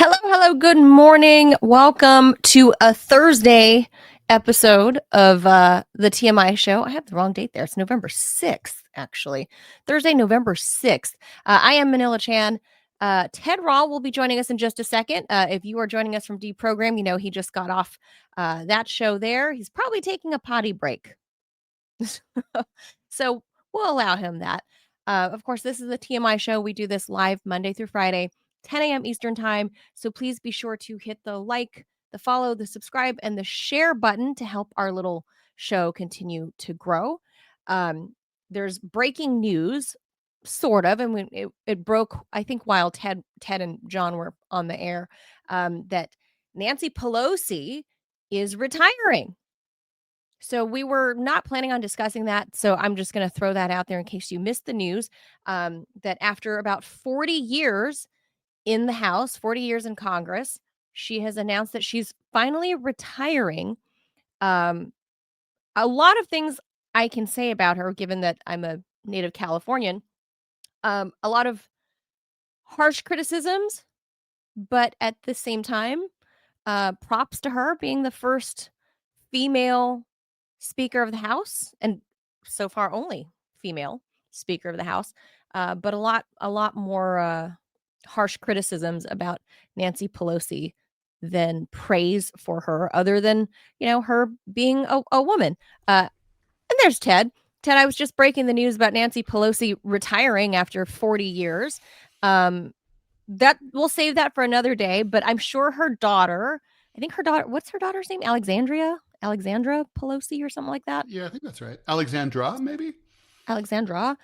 Hello, good morning. Welcome to a Thursday episode of the TMI show. I have the wrong date there. It's November 6th, actually. Thursday, November 6th. I am Manila Chan. Ted Rall will be joining us in just a second. If you are joining us from Deprogram, you know he just got off that show there. He's probably taking a potty break. So we'll allow him that. Of course, this is the TMI show. We do this live Monday through Friday, 10 a.m. Eastern time. So please be sure to hit the like, the follow, the subscribe, and the share button to help our little show continue to grow. There's breaking news, sort of, and when it broke, I think, while Ted and John were on the air, that Nancy Pelosi is retiring. So we were not planning on discussing that. So I'm just going to throw that out there in case you missed the news, that after about 40 years in the House, 40 years in Congress, she has announced that she's finally retiring. A lot of things I can say about her, given that I'm a native Californian. A lot of harsh criticisms, but at the same time, props to her being the first female Speaker of the House, and so far only female Speaker of the House, but a lot more harsh criticisms about Nancy Pelosi than praise for her, other than her being a woman. And there's Ted. Ted, I was just breaking the news about Nancy Pelosi retiring after 40 years. That we'll save that for another day, but I'm sure her daughter, what's her daughter's name? Alexandra Pelosi or something like that. Yeah, I think that's right. Alexandra, maybe? Alexandra.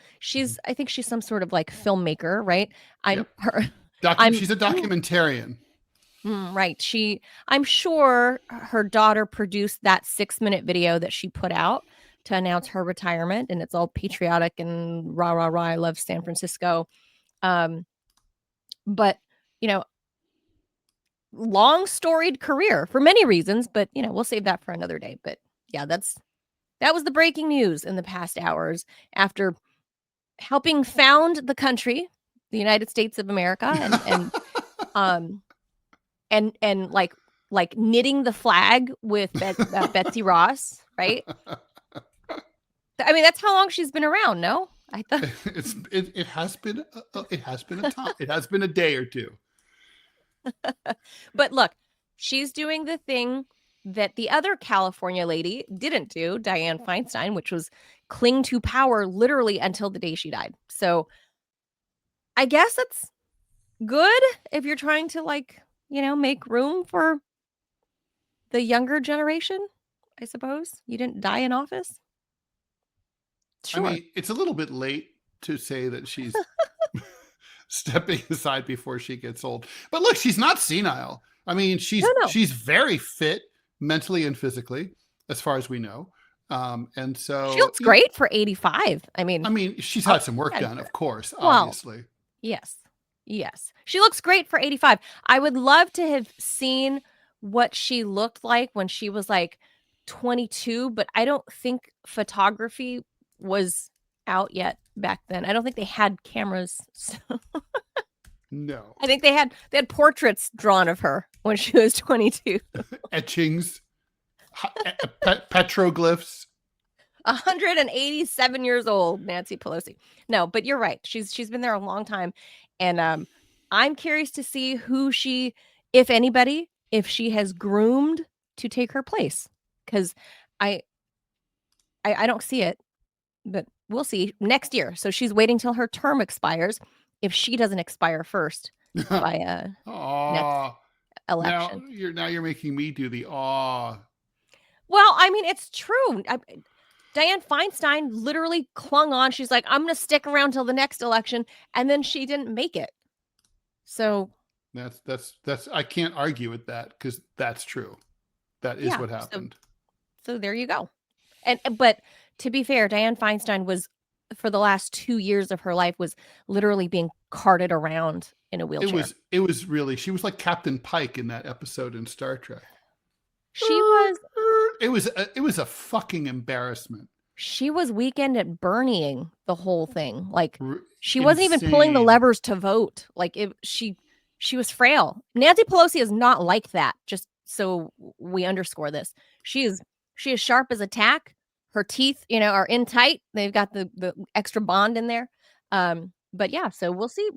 I think she's some sort of like filmmaker, right? Yep. I'm She's a documentarian. Right. I'm sure her daughter produced that 6-minute video that she put out to announce her retirement, and it's all patriotic and rah, rah, rah. I love San Francisco. But, long storied career for many reasons, but we'll save that for another day. But yeah, that was the breaking news in the past hours after helping found the country, the United States of America, and like knitting the flag with Betsy Ross, right? I mean, that's how long she's been around. No, I thought it has been a time. It has been a day or two. But look, she's doing the thing that the other California lady didn't do, Dianne Feinstein, which was cling to power literally until the day she died. So I guess that's good if you're trying to make room for the younger generation, I suppose. You didn't die in office. Sure. I mean, it's a little bit late to say that she's stepping aside before she gets old. But look, she's not senile. I mean, she's very fit mentally and physically, as far as we know. And so she looks great for 85. I mean, she's had some work done, of course, obviously. Yes. She looks great for 85. I would love to have seen what she looked like when she was like 22, but I don't think photography was out yet back then. I don't think they had cameras. So. No. I think they had portraits drawn of her when she was 22. Etchings, petroglyphs. 187 years old, Nancy Pelosi. No, but you're right. She's been there a long time, and I'm curious to see who she, if anybody, if she has groomed to take her place, because I don't see it, but we'll see next year. So she's waiting till her term expires. If she doesn't expire first by next election. Now you're making me do the aw. Well, I mean, it's true. Dianne Feinstein literally clung on. She's like, I'm going to stick around till the next election. And then she didn't make it. So that's I can't argue with that, because that's true. That is what happened. So there you go. But to be fair, Dianne Feinstein was, for the last 2 years of her life, was literally being carted around in a wheelchair. It was really, she was like Captain Pike in that episode in Star Trek. She was. It was a fucking embarrassment. She was Weekend at Bernieing the whole thing. Like, she wasn't even pulling the levers to vote. Like, she She was frail. Nancy Pelosi is not like that, just so we underscore this. She is sharp as a tack. Her teeth, are in tight. They've got the extra bond in there. But yeah, so we'll see.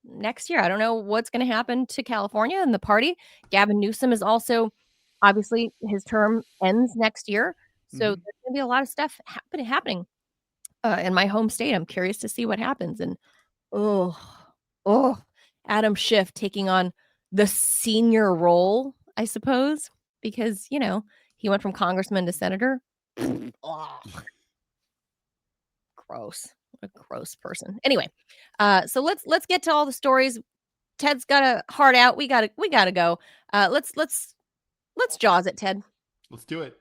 Next year. I don't know what's going to happen to California and the party. Gavin Newsom is also, obviously, his term ends next year. So there's going to be a lot of stuff happening in my home state. I'm curious to see what happens. And oh, Adam Schiff taking on the senior role, I suppose, because, he went from congressman to senator. Oh, gross. What a gross person. Anyway, so let's get to all the stories. Ted's got a heart out. We gotta go. Let's Jaws it, Ted. Let's do it.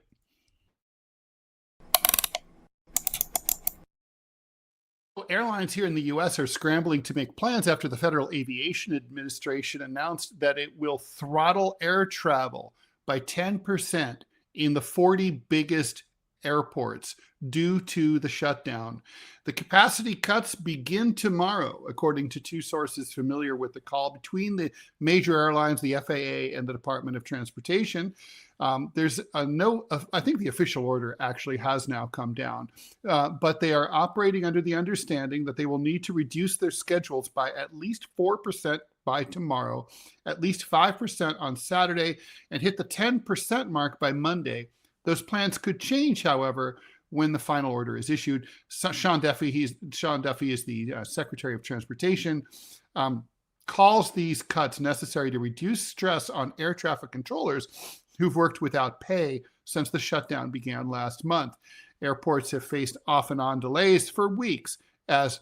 Airlines here in the U.S. are scrambling to make plans after the Federal Aviation Administration announced that it will throttle air travel by 10% in the 40 biggest airports due to the shutdown. The capacity cuts begin tomorrow, according to two sources familiar with the call between the major airlines, the FAA, and the Department of Transportation. There's I think the official order actually has now come down, but they are operating under the understanding that they will need to reduce their schedules by at least 4% by tomorrow, at least 5% on Saturday, and hit the 10% mark by Monday. Those plans could change, however, when the final order is issued. Sean Duffy is the Secretary of Transportation, calls these cuts necessary to reduce stress on air traffic controllers who've worked without pay since the shutdown began last month. Airports have faced off and on delays for weeks as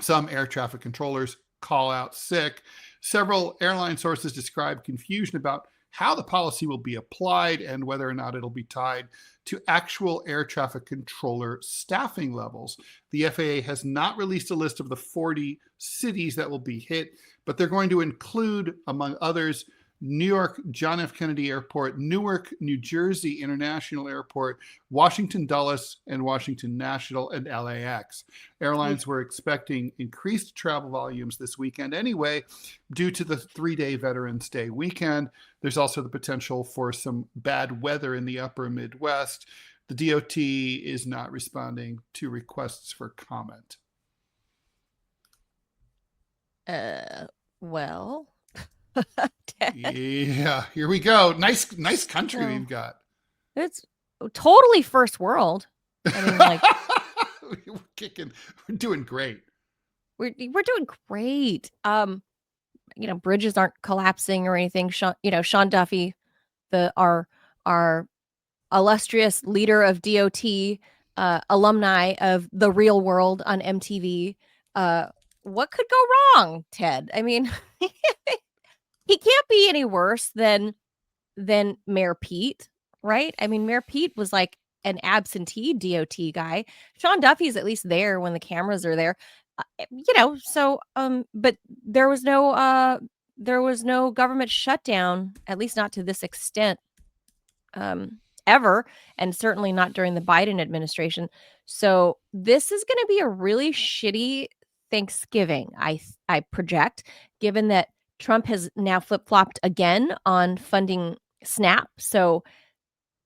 some air traffic controllers call out sick. Several airline sources describe confusion about how the policy will be applied and whether or not it'll be tied to actual air traffic controller staffing levels. The FAA has not released a list of the 40 cities that will be hit, but they're going to include, among others, New York John F. Kennedy Airport, Newark, New Jersey International Airport, Washington Dulles, and Washington National, and LAX. Airlines were expecting increased travel volumes this weekend anyway, due to the 3-day Veterans Day weekend. There's also the potential for some bad weather in the upper Midwest. The DOT is not responding to requests for comment. Well... Yeah, here we go. Nice country we've got. It's totally first world. I mean, like we're kicking. We're doing great. We're doing great. Bridges aren't collapsing or anything. Sean Duffy, our illustrious leader of DOT, alumni of The Real World on MTV. What could go wrong, Ted? I mean, he can't be any worse than Mayor Pete, right? I mean, Mayor Pete was like an absentee DOT guy. Sean Duffy's at least there when the cameras are there, So, but there was no government shutdown, at least not to this extent, ever, and certainly not during the Biden administration. So this is going to be a really shitty Thanksgiving, I project, given that Trump has now flip-flopped again on funding SNAP. So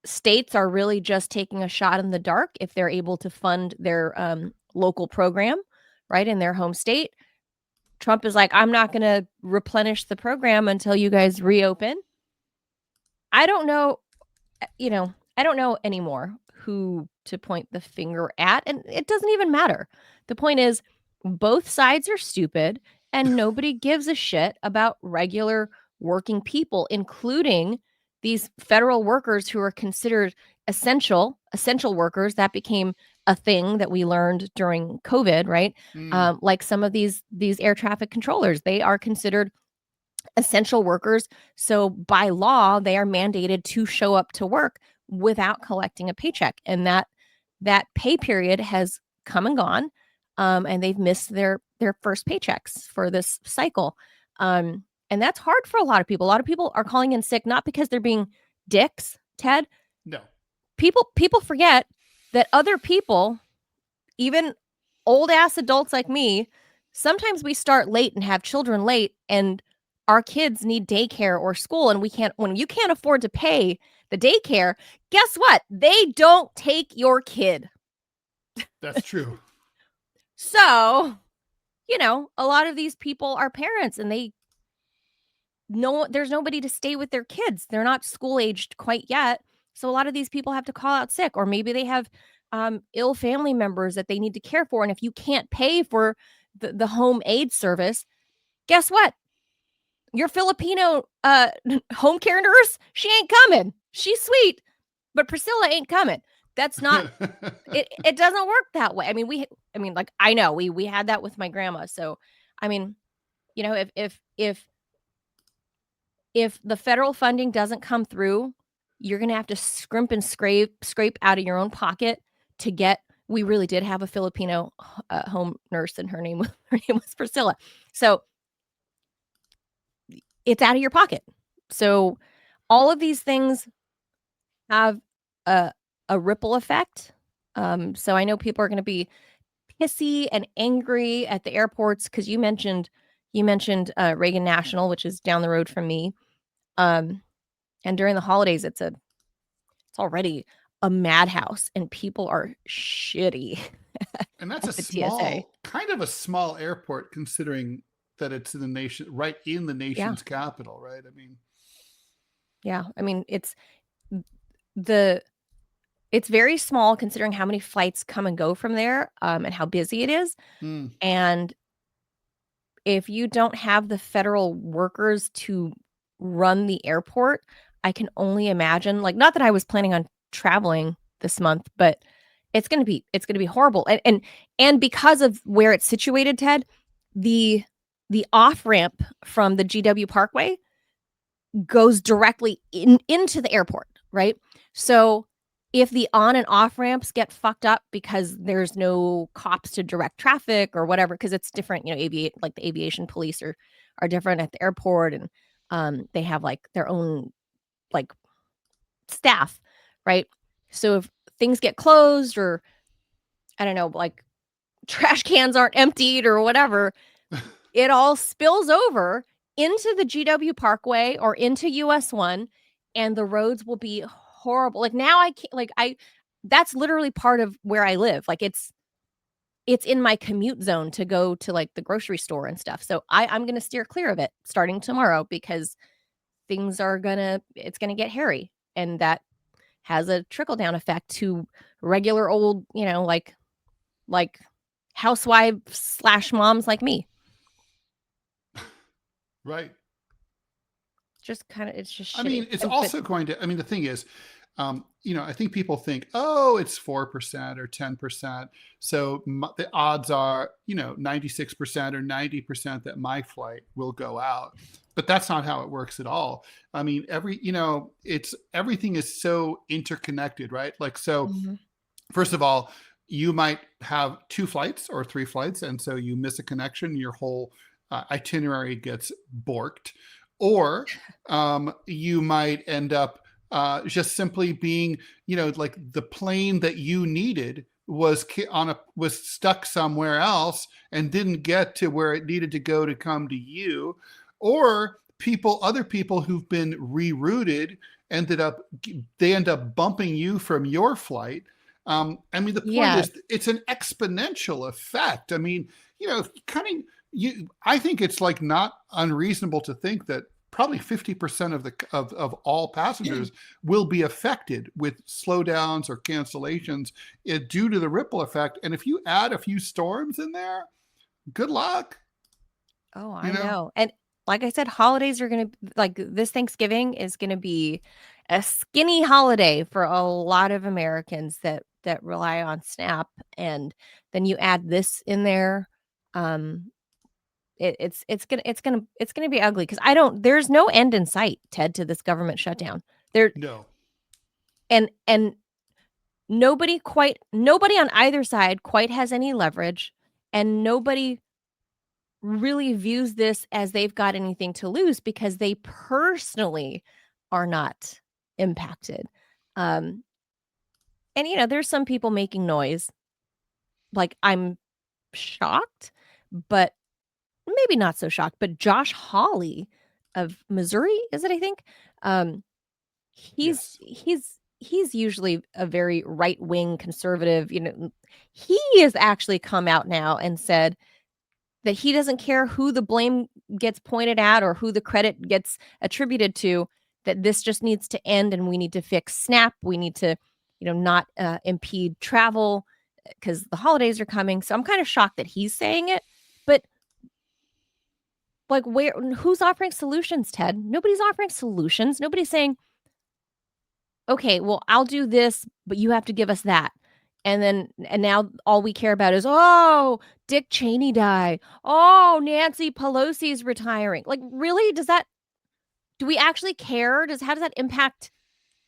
states are really just taking a shot in the dark if they're able to fund their local program, right, in their home state. Trump is like, I'm not going to replenish the program until you guys reopen. I don't know, I don't know anymore who to point the finger at, and it doesn't even matter. The point is, both sides are stupid, and nobody gives a shit about regular working people, including these federal workers who are considered essential workers. That became a thing that we learned during COVID, right? Like some of these air traffic controllers, they are considered essential workers. So by law, they are mandated to show up to work without collecting a paycheck. And that pay period has come and gone. And they've missed their first paychecks for this cycle. And that's hard for a lot of people. A lot of people are calling in sick, not because they're being dicks, Ted. No. People forget that other people, even old ass adults like me, sometimes we start late and have children late, and our kids need daycare or school, and when you can't afford to pay the daycare, guess what? They don't take your kid. That's true. So, a lot of these people are parents, and there's nobody to stay with their kids. They're not school aged quite yet. So a lot of these people have to call out sick, or maybe they have ill family members that they need to care for. And if you can't pay for the home aid service, guess what? Your Filipino home care nurse, she ain't coming. She's sweet, but Priscilla ain't coming. That's not it doesn't work that way. Like, I know we had that with my grandma. So I mean, if the federal funding doesn't come through, you're going to have to scrimp and scrape out of your own pocket to get. We really did have a Filipino home nurse, and her name was Priscilla. So it's out of your pocket. So all of these things have a ripple effect. So I know people are going to be pissy and angry at the airports because you mentioned Reagan National, which is down the road from me. And during the holidays, it's already a madhouse, and people are shitty. And that's TSA. kind of a small airport, considering that it's in the nation, right in the nation's capital, right? It's very small considering how many flights come and go from there, and how busy it is. And if you don't have the federal workers to run the airport, I can only imagine, like, not that I was planning on traveling this month, but it's going to be horrible. And because of where it's situated, Ted, the off ramp from the GW Parkway goes directly into the airport, right? So if the on and off ramps get fucked up because there's no cops to direct traffic or whatever, because it's different, like the aviation police are different at the airport, and they have like their own like staff, right? So if things get closed, or I don't know, like trash cans aren't emptied or whatever, it all spills over into the GW Parkway or into US 1, and the roads will be horrible. Like, now I can't, like, that's literally part of where I live. Like, it's in my commute zone to go to like the grocery store and stuff. So I'm going to steer clear of it starting tomorrow, because it's going to get hairy, and that has a trickle down effect to regular old, like housewives / moms like me. Right. It's just shitty. It's also going to, the thing is, I think people think, oh, it's 4% or 10%. So the odds are, 96% or 90% that my flight will go out. But that's not how it works at all. Everything is so interconnected, right? Like, so first of all, you might have 2 flights or 3 flights, and so you miss a connection, your whole itinerary gets borked. Or you might end up just simply being, like the plane that you needed was stuck somewhere else and didn't get to where it needed to go to come to you. Or other people who've been rerouted they end up bumping you from your flight. The point is, it's an exponential effect. I think it's like not unreasonable to think that probably 50% of all passengers will be affected with slowdowns or cancellations due to the ripple effect. And if you add a few storms in there, good luck. Oh, I know. And like I said, holidays are going to, like, this Thanksgiving is going to be a skinny holiday for a lot of Americans that rely on SNAP. And then you add this in there. It's gonna be ugly, because there's no end in sight, Ted, to this government shutdown. No. And nobody on either side quite has any leverage, and nobody really views this as they've got anything to lose, because they personally are not impacted. And there's some people making noise. Like, I'm shocked, but maybe not so shocked. But Josh Hawley Missouri, is it, I think? He's Yes. he's usually a very right-wing conservative, he has actually come out now and said that he doesn't care who the blame gets pointed at or who the credit gets attributed to, that this just needs to end and we need to fix SNAP. We need to, not impede travel because the holidays are coming. So I'm kind of shocked that he's saying it. But like, who's offering solutions, Ted? Nobody's offering solutions. Nobody's saying, okay, well, I'll do this, but you have to give us that. And now all we care about is, oh, Dick Cheney died. Oh, Nancy Pelosi's retiring. Like, really? Do we actually care? How does that impact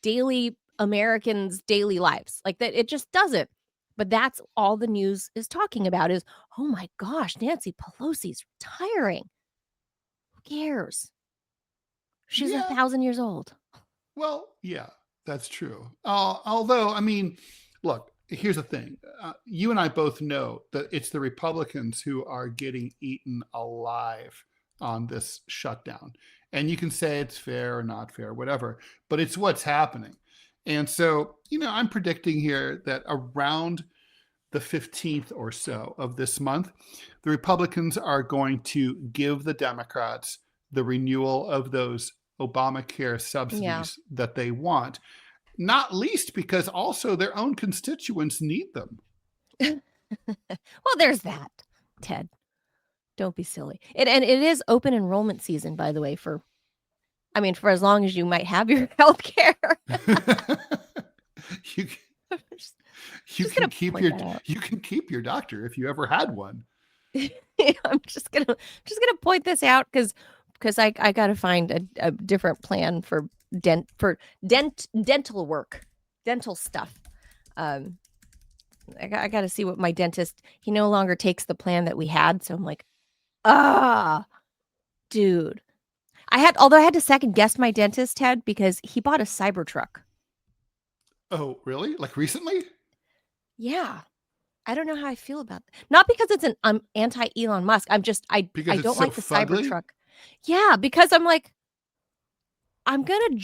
daily Americans' daily lives? Like that, it just doesn't. But that's all the news is talking about is, oh my gosh, Nancy Pelosi's retiring. Who cares? She's Yeah. 1,000 years old. Well, yeah, that's true. Although, I mean, look, here's the thing. You and I both know that it's the Republicans who are getting eaten alive on this shutdown. And you can say it's fair or not fair, whatever, but it's what's happening. And so, I'm predicting here that around the 15th or so of this month, the Republicans are going to give the Democrats the renewal of those Obamacare subsidies that they want, not least because also their own constituents need them. Well, there's that, Ted. Don't be silly. And it is open enrollment season, by the way, for as long as you might have your health care. You can keep your doctor if you ever had one. I'm just gonna point this out because I got to find a different plan for dental work, dental stuff. I got to see what my dentist. He no longer takes the plan that we had, so I'm like, dude. Although I had to second guess my dentist, Ted, because he bought a Cybertruck. Oh, really? Like recently? Yeah. I don't know how I feel about that. Not because it's I'm anti Elon Musk. I don't like the Cybertruck. Yeah, because I'm like, I'm gonna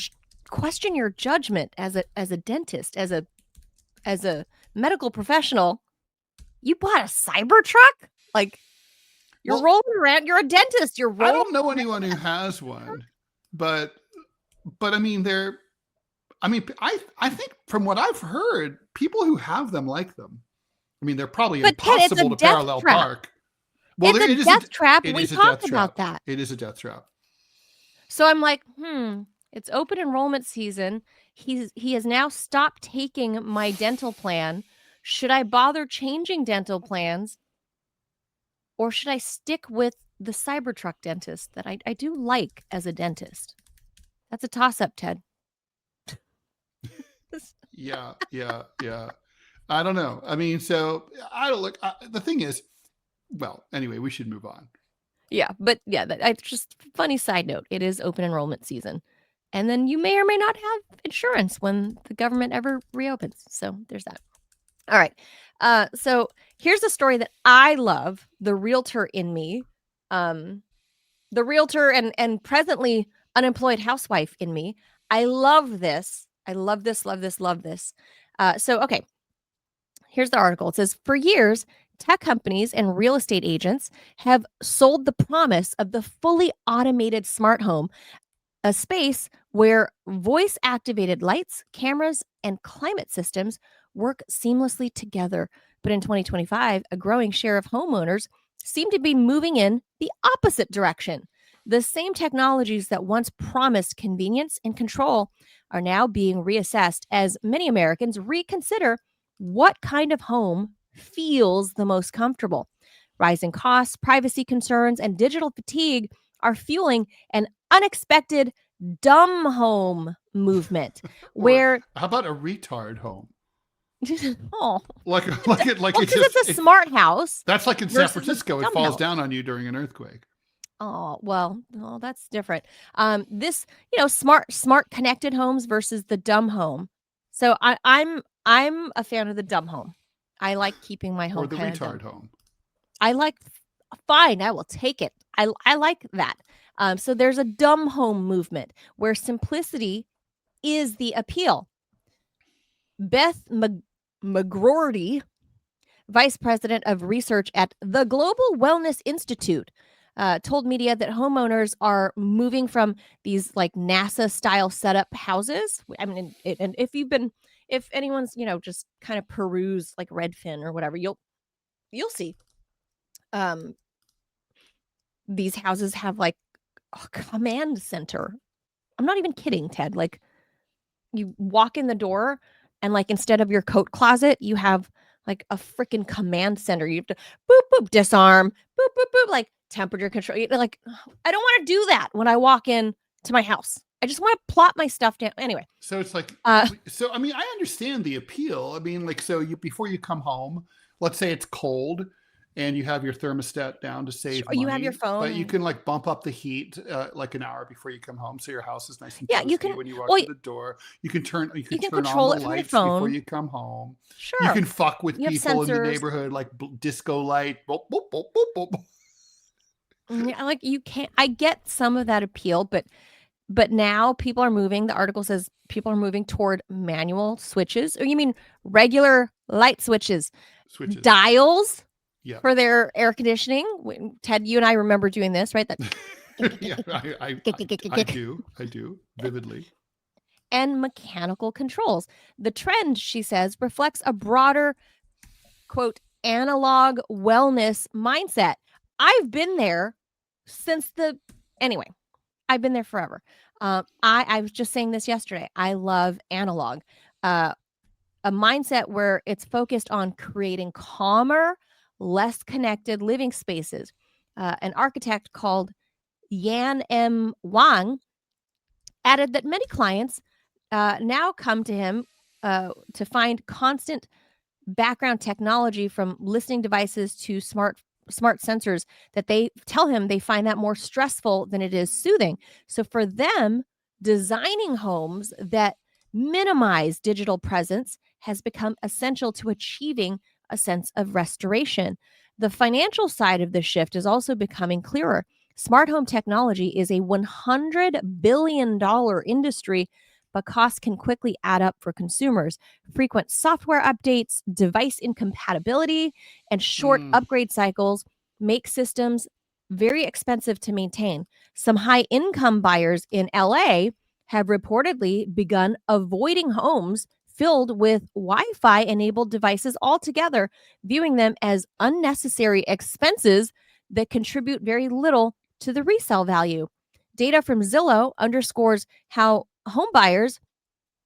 question your judgment as a dentist, as a medical professional. You bought a Cybertruck? Like, you're rolling around. You're a dentist. You're rolling. I don't know anyone who has one, but I mean, I think from what I've heard, people who have them like them. I mean, they're probably impossible to parallel park. Well, it's a death trap. We talked about that. It is a death trap. So I'm like, it's open enrollment season. He has now stopped taking my dental plan. Should I bother changing dental plans? Or should I stick with the Cybertruck dentist that I do like as a dentist? That's a toss-up, Ted. Yeah. I don't know. I mean, so I don't look. The thing is, well, anyway, we should move on. Yeah, but yeah, just funny side note. It is open enrollment season. And then you may or may not have insurance when the government ever reopens. So there's that. All right. So here's a story that I love. The realtor in me, the realtor and presently unemployed housewife in me. I love this. I love this, love this, love this. Okay. Here's the article. It says, for years, tech companies and real estate agents have sold the promise of the fully automated smart home, a space where voice-activated lights, cameras, and climate systems work seamlessly together. But in 2025, a growing share of homeowners seem to be moving in the opposite direction. The same technologies that once promised convenience and control are now being reassessed as many Americans reconsider what kind of home feels the most comfortable. Rising costs, privacy concerns, and digital fatigue are fueling an unexpected dumb home movement. Where how about a retard home? Oh, it's a smart house. That's like in San Francisco. It falls down on you during an earthquake. Oh, well, that's different. This, smart connected homes versus the dumb home. So I'm a fan of the dumb home. I like keeping my home or the retard home. I like fine, I will take it. I like that. So there's a dumb home movement where simplicity is the appeal. Beth McGroarty, vice president of research at the Global Wellness Institute, told media that homeowners are moving from these like NASA style setup houses. I mean, and if anyone's just kind of peruse like Redfin or whatever, you'll see these houses have like a command center. I'm not even kidding, Ted. Like you walk in the door and like instead of your coat closet, you have like a freaking command center. You have to boop boop disarm, boop boop boop, like temperature control. Like I don't want to do that when I walk in to my house. I just want to plop my stuff down. Anyway. So it's like so I mean, I understand the appeal. I mean, like, so you before you come home, let's say it's cold and you have your thermostat down to save money. You have your phone. But you can like bump up the heat like an hour before you come home, so your house is nice and yeah, toasty you can, when you walk well, through the door. You can turn control on it the from your lights phone before you come home. Sure. You can fuck with You have people in the sensors. neighborhood, like disco light. Boop, boop, boop, boop, boop. Yeah, like you can't. I get some of that appeal, but now people are moving. The article says people are moving toward manual switches. Or you mean regular light switches? Switches. Dials Yeah. for their air conditioning. Ted, you and I remember doing this, right? That yeah, I do vividly. And mechanical controls. The trend, she says, reflects a broader, quote, analog wellness mindset. I've been there since anyway, I've been there forever. I was just saying this yesterday. I love analog. A mindset where it's focused on creating calmer, less connected living spaces. An architect called Yan M. Wang added that many clients now come to him to find constant background technology from listening devices to smart sensors that they tell him they find that more stressful than it is soothing. So for them, designing homes that minimize digital presence has become essential to achieving a sense of restoration. The financial side of the shift is also becoming clearer. Smart home technology is a $100 billion industry, but costs can quickly add up for consumers. Frequent software updates, device incompatibility, and short upgrade cycles make systems very expensive to maintain. Some high income buyers in LA have reportedly begun avoiding homes filled with Wi-Fi enabled devices altogether, viewing them as unnecessary expenses that contribute very little to the resale value. Data from Zillow underscores how home buyers,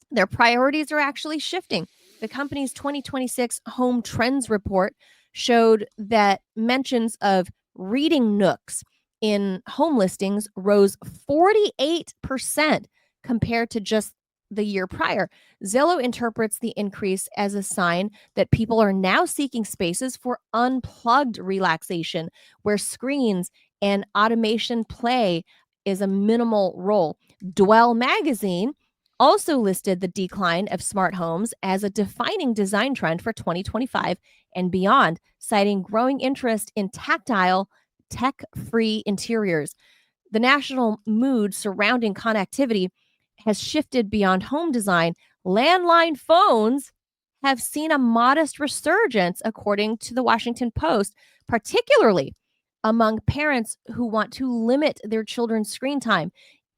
their priorities are actually shifting. The company's 2026 Home Trends Report showed that mentions of reading nooks in home listings rose 48% compared to just the year prior. Zillow interprets the increase as a sign that people are now seeking spaces for unplugged relaxation, where screens and automation play is a minimal role. Dwell magazine also listed the decline of smart homes as a defining design trend for 2025 and beyond, citing growing interest in tactile, tech-free interiors. The national mood surrounding connectivity has shifted beyond home design. Landline phones have seen a modest resurgence, according to the Washington Post, particularly among parents who want to limit their children's screen time.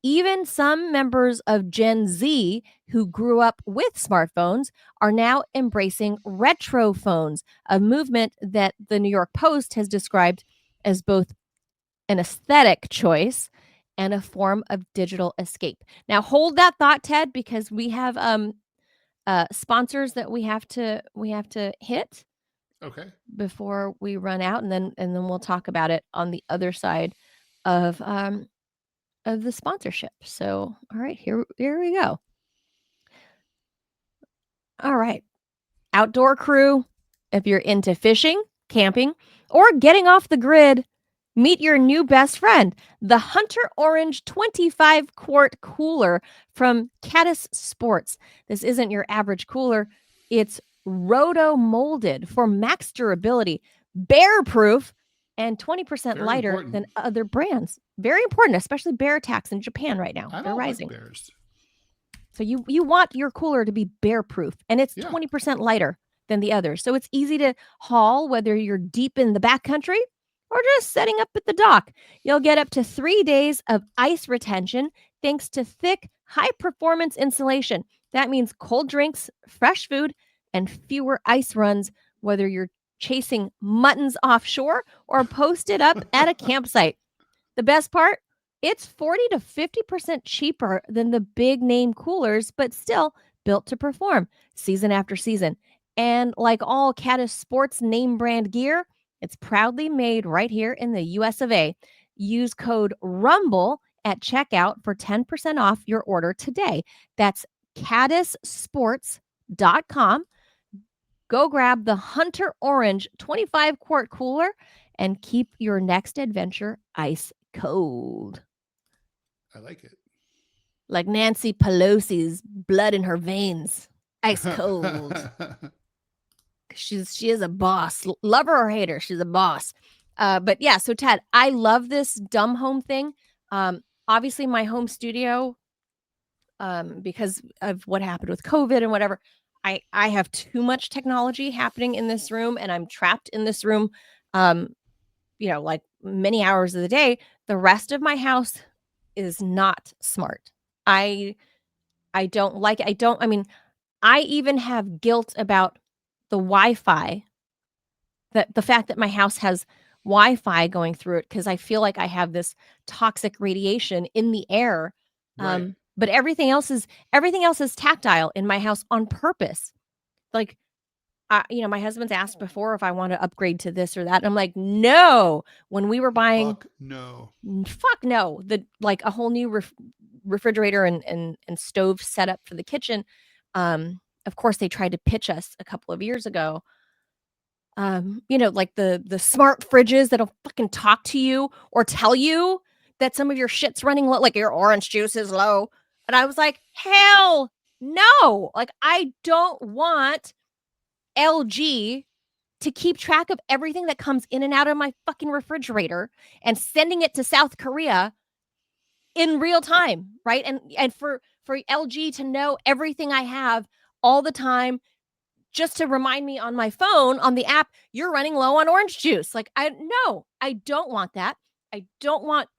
Even some members of Gen Z who grew up with smartphones are now embracing retro phones, a movement that the New York Post has described as both an aesthetic choice and a form of digital escape. Now hold that thought, Ted, because we have sponsors that we have to hit. Okay. Before we run out, and then we'll talk about it on the other side of the sponsorship. So, all right, here we go. All right. Outdoor crew, if you're into fishing, camping, or getting off the grid, meet your new best friend, the Hunter Orange 25 quart cooler from Caddis Sports. This isn't your average cooler. It's roto molded for max durability, bear proof, and 20% Very lighter than important. other brands. Very important, especially bear attacks in Japan right now. I They're don't like rising. bears. So you want your cooler to be bear proof, and it's Yeah. 20% lighter than the others. So it's easy to haul whether you're deep in the backcountry or just setting up at the dock. You'll get up to 3 days of ice retention thanks to thick, high performance insulation. That means cold drinks, fresh food, and fewer ice runs, whether you're chasing muttons offshore or posted up at a campsite. The best part? It's 40 to 50% cheaper than the big name coolers, but still built to perform season after season. And like all Caddis Sports name brand gear, it's proudly made right here in the US of A. Use code RUMBLE at checkout for 10% off your order today. That's caddissports.com. Go grab the Hunter Orange 25 quart cooler and keep your next adventure ice cold. I like it. Like Nancy Pelosi's blood in her veins. Ice cold. She is a boss. Love her or hate her, she's a boss. But yeah, so Ted, I love this dumb home thing. Obviously my home studio, because of what happened with COVID and whatever, I have too much technology happening in this room, and I'm trapped in this room, like many hours of the day. The rest of my house is not smart. I don't like it. I even have guilt about the Wi-Fi, that the fact that my house has Wi-Fi going through it, because I feel like I have this toxic radiation in the air. Right. But everything else is tactile in my house on purpose. Like, my husband's asked before if I want to upgrade to this or that. And I'm like, no. When we were buying, Fuck no. fuck no, a whole new refrigerator and stove setup for the kitchen. Of course, they tried to pitch us a couple of years ago. Like the smart fridges that'll fucking talk to you or tell you that some of your shit's running low, like your orange juice is low. And I was like, hell no. Like, I don't want LG to keep track of everything that comes in and out of my fucking refrigerator and sending it to South Korea in real time, right? And for LG to know everything I have all the time, just to remind me on my phone, on the app, you're running low on orange juice. Like, I don't want that. I don't want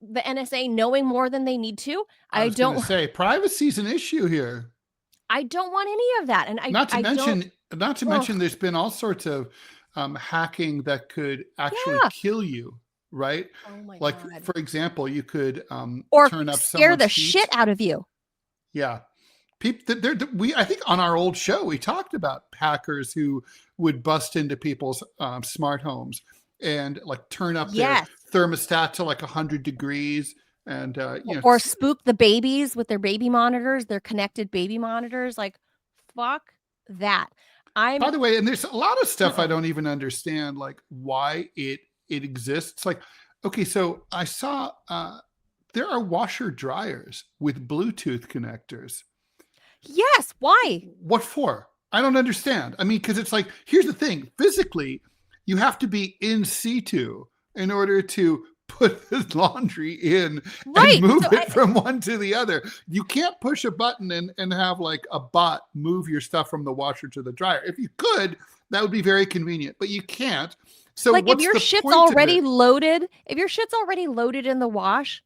the NSA knowing more than they need to. I was going to say privacy's an issue here. I don't want any of that. And not to mention there's been all sorts of hacking that could actually kill you, right? Oh my God. For example, you could or turn up scare the shit out of you. Yeah. I think on our old show, we talked about hackers who would bust into people's smart homes and like turn up their thermostat to like 100 degrees and, or spook the babies with their baby monitors, their connected baby monitors. Like, fuck that. By the way, and there's a lot of stuff I don't even understand, like why it exists. Like, okay, so I saw there are washer dryers with Bluetooth connectors. Yes. Why? What for? I don't understand. I mean, because it's like, here's the thing. Physically, you have to be in situ in order to put the laundry in and move it from one to the other. You can't push a button and have like a bot move your stuff from the washer to the dryer. If you could, that would be very convenient, but you can't. So like, if your shit's already loaded, in the wash,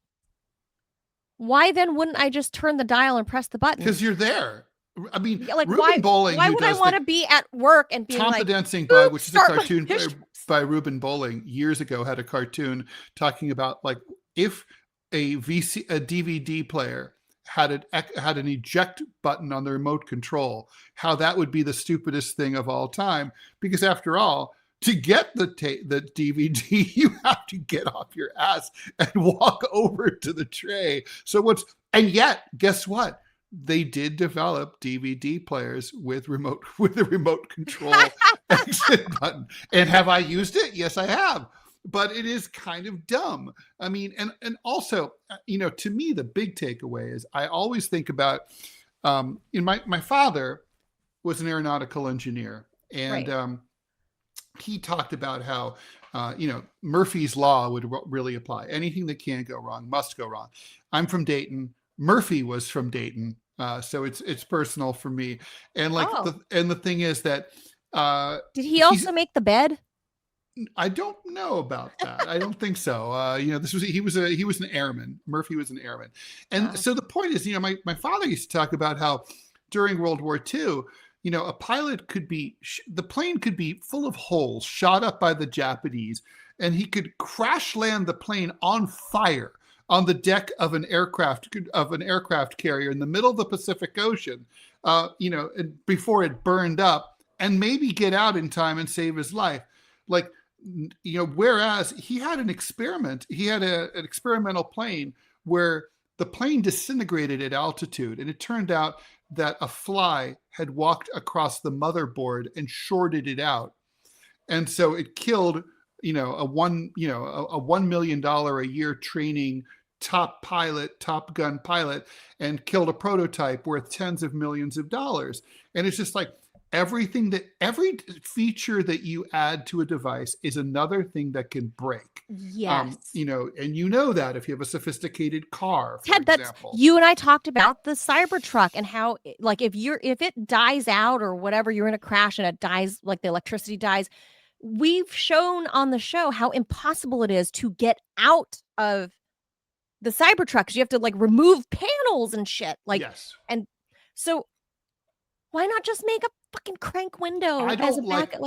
why then wouldn't I just turn the dial and press the button? Because you're there. I mean, like, Ruben Bowling. Why would I want to be at work and be Tom like, the Dancing Bug, which is a cartoon by Ruben Bowling years ago, had a cartoon talking about like if a DVD player had an eject button on the remote control, how that would be the stupidest thing of all time. Because after all, to get the DVD, you have to get off your ass and walk over to the tray. And yet, guess what? They did develop DVD players with the remote control exit button. And have I used it? Yes, I have. But it is kind of dumb. I mean, and also, to me, the big takeaway is I always think about, my father was an aeronautical engineer, and he talked about how Murphy's Law would really apply. Anything that can go wrong must go wrong. I'm from Dayton. Murphy was from Dayton. So it's personal for me. And the thing is that did he also make the bed? I don't know about that. I don't think so. He was an airman. Murphy was an airman. And so the point is, my father used to talk about how during World War II, a pilot the plane could be full of holes shot up by the Japanese, and he could crash land the plane on fire on the deck of an aircraft carrier in the middle of the Pacific Ocean, before it burned up, and maybe get out in time and save his life. Whereas he had an experimental plane where the plane disintegrated at altitude, and it turned out that a fly had walked across the motherboard and shorted it out. And so it killed, a $1 million a year training Top Gun pilot, and killed a prototype worth tens of millions of dollars. And it's just like, every feature that you add to a device is another thing that can break. Yes. And that if you have a sophisticated car, for Ted, example. you and I talked about the Cybertruck and how, like, if it dies out or whatever, you're in a crash and it dies, like the electricity dies. We've shown on the show how impossible it is to get out of the Cybertruck, because you have to like remove panels and shit. Like, yes. And so why not just make a fucking crank window as a backup?